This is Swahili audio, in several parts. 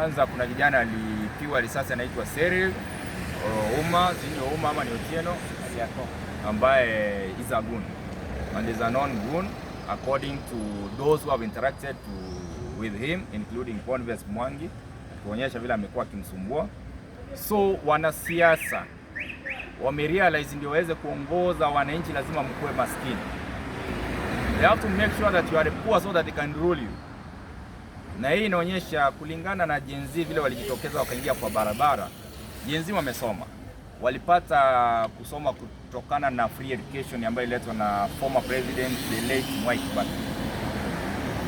Kwanza kuna kijana alipiwa risasi anaitwa Cyril Uma ama ni Otieno ambaye is a goon and is a known goon according to those who have interacted with him including Converse Mwangi, kuonyesha vile amekuwa akimsumbua. So wanasiasa wamerealize ndio waweze kuongoza wananchi lazima mkuwe maskini. They have to make sure that you are poor so that they can rule you. Na hii inaonyesha kulingana na Gen Z vile walijitokeza wakaingia kwa barabara. Gen Z wamesoma. Walipata kusoma kutokana na free education ambayo ililetwa na former president the late Mwai Kibaki.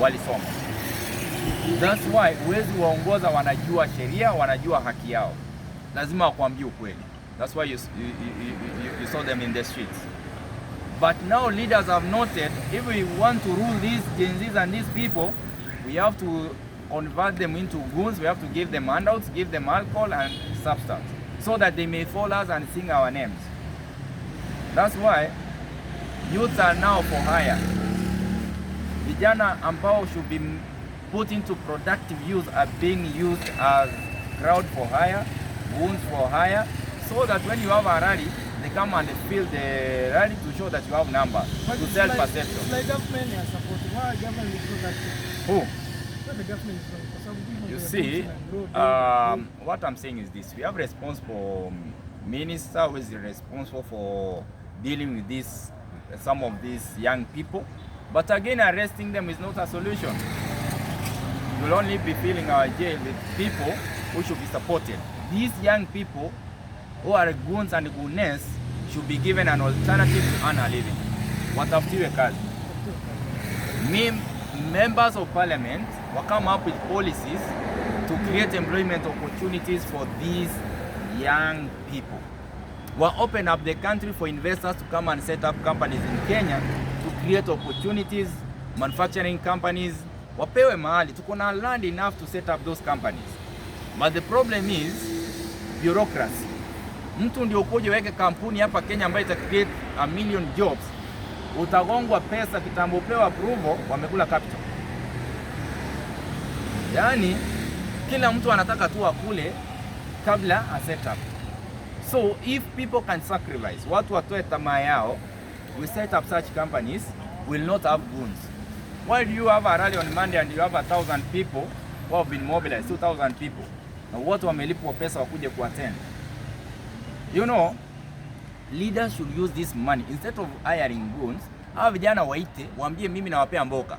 Walisoma. That's why huwezi waongoza wanajua sheria, wanajua haki yao. Lazima wakuambie ukweli. That's why you saw them in the streets. But now leaders have noted, if we want to rule these Gen Zs and these people, we have to convert them into goons, we have to give them handouts, give them alcohol and substance, so that they may follow us and sing our names. That's why youths are now for hire. Vijana ambao should be put into productive use are being used as crowd for hire, goons for hire, so that when you have a rally, they come and fill the rally to show that you have numbers, to sell perception. It's like government is supporting. Why government is productive? Who? What the government is doing? You see, what I'm saying is this. We have responsible minister who is responsible for dealing with this, some of these young people. But again, arresting them is not a solution. You'll only be filling our jail with people who should be supported. These young people who are goons and gooness should be given an alternative to earn a living. Watafutiwe kazi. Members of parliament will come up with policies to create employment opportunities for these young people. We'll open up the country for investors to come and set up companies in Kenya to create opportunities, manufacturing companies. Wapewe mahali, tuko na land enough to set up those companies. But the problem is bureaucracy. Mtu ndio ukuje weke kampuni hapa Kenya ambayo ita create 1 million jobs. Utagongwa pesa kitambo pewa approval, wamekula capital. Yaani kila mtu anataka tu akule kabla a set up. So if people can sacrifice, watu watoe tamaa yao, we set up such companies, will not have goons. Why do you have a rally on Monday and you have 1,000 people who have been mobilized, 2,000 people? Na watu wamelipwa pesa wakuje kuattend. You know, leaders should use this money instead of hiring goons. Hawa vijana waite, waambie mimi nawapea mboka.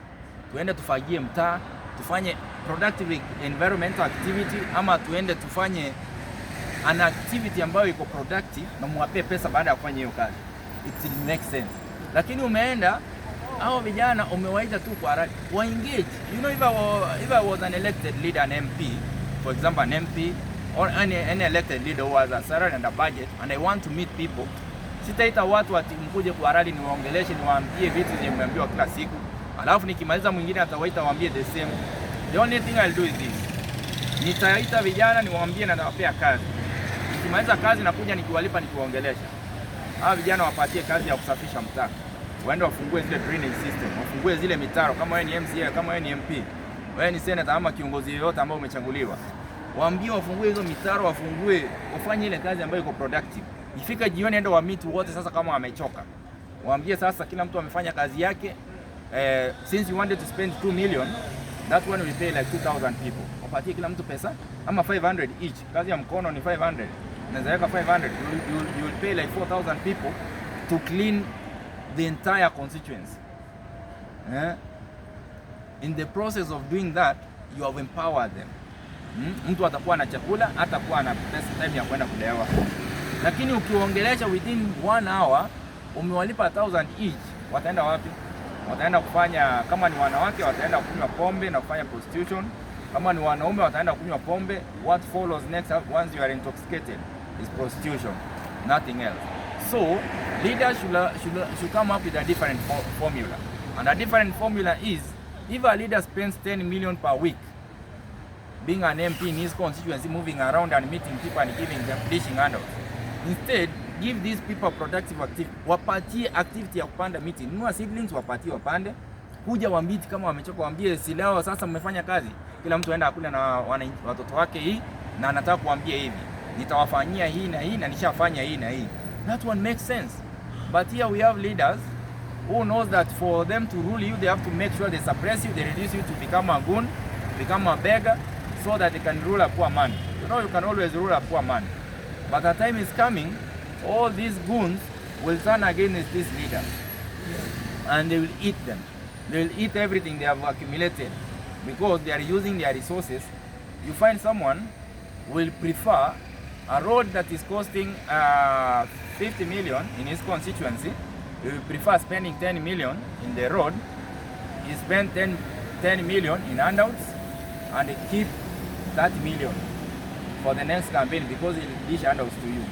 Tuende tufagie mtaa, tufanye productive environmental activity, ama tuende tufanye an activity ambayo iko productive na muwapee pesa baada ya kufanya hiyo kazi. It makes sense. Lakini umeenda hao vijana umewaita tu kwa haraka, wa engage. You know, if I was an elected leader, an MP, for example an MP or any elected leader who has a salary and a budget and I want to meet people, sitaita watu ati mkuje kwa rally niwaongeleshe niwaambie vitu nimeambiwa kila siku. Alafu nikimaliza mwingine atawaita waambie the same. The only thing I'll do is this. Nitaita vijana niwaambie na nawapea kazi. Nikimaliza kazi nakuja nikiwalipa nikiwaongelesha. Hawa vijana wapatie kazi ya kusafisha mtaa. Waende wafungue zile drainage system, wafungue zile mitaro kama wewe ni MCA, kama wewe ni MP, wewe ni senator ama kiongozi yoyote ambao umechaguliwa. Waambie wafungue hizo mitaro, wafanye ile kazi ambayo iko productive. Ifika jioni ende wa meet wote sasa kama wamechoka. Waambie sasa kila mtu amefanya kazi yake. Since you wanted to spend 2 million, that one will pay like 2,000 people. Wapatie kila mtu pesa ama 500 each. Kazi ya mkono ni 500. Unaweza weka 500. You will pay like 4,000 people to clean the entire constituency. In the process of doing that, you have empowered them. Mtu atakuwa na chakula, atakuwa na pesa time ya kwenda kulewa. Lakini ukiongelesha within 1 hour, umewalipa 1,000 each, wataenda wapi? Wataenda kufanya, kama ni wanawake wataenda kunywa pombe na kufanya prostitution. Kama ni wanaume wataenda kunywa pombe. What follows next once you are intoxicated is prostitution, nothing else. So leaders should come up with a different formula. And a different formula is, if a leader spends 10 million per week being an MP in his constituency, moving around and meeting people and giving them dishing handouts, instead give these people productive activity. Wapatie activity ya kupanda miti. Nunua seedlings wapatie wapande. Kuja wambiti kama wamechoka, waambie si leo sasa mmefanya kazi. kila mtu aenda akule na watoto wake hii, na anataka kuambia hivi, nitawafanyia hii na hii na nishafanya hii na hii. That one makes sense. But here we have leaders who knows that for them to rule you, they have to make sure they suppress you, they reduce you to become a goon, become a beggar, so that they can rule a poor man. You know, you can always rule a poor man. But the time is coming, all these goons will turn against these leaders. And they will eat them. They will eat everything they have accumulated because they are using their resources. You find someone will prefer a road that is costing 50 million in his constituency. He will prefer spending 10 million in the road. He spend 10 million in handouts and keep 30 million for the next campaign because he will dish handouts to you.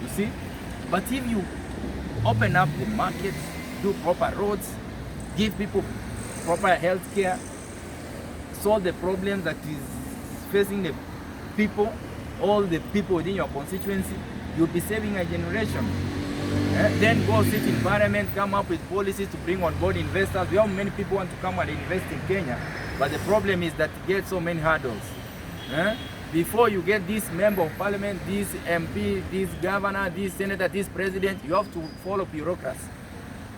You see? But if you open up the markets, do proper roads, give people proper health care, solve the problems that is facing the people, all the people within your constituency, you'll be saving a generation. Then go sit in parliament, come up with policies to bring on board investors. We have many people want to come and invest in Kenya, but the problem is that you get so many hurdles. Before you get this member of parliament, this MP, this governor, this senator, this president, you have to follow bureaucracy.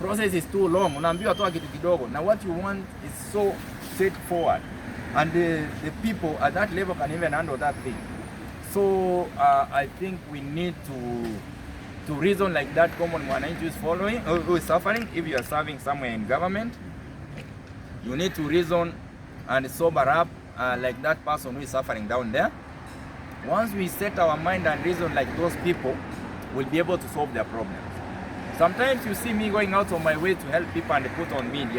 Process is too long. Unaambiwa toa kitu kidogo. Now what you want is so straightforward, and the people at that level can even handle that thing. So I think we need to reason like that common mwananchi is following, who is suffering. If you are serving somewhere in government, you need to reason and sober up like that person who is suffering down there. Once we set our mind and reason like those people, we'll be able to solve their problems. Sometimes you see me going out on my way to help people and they put on media.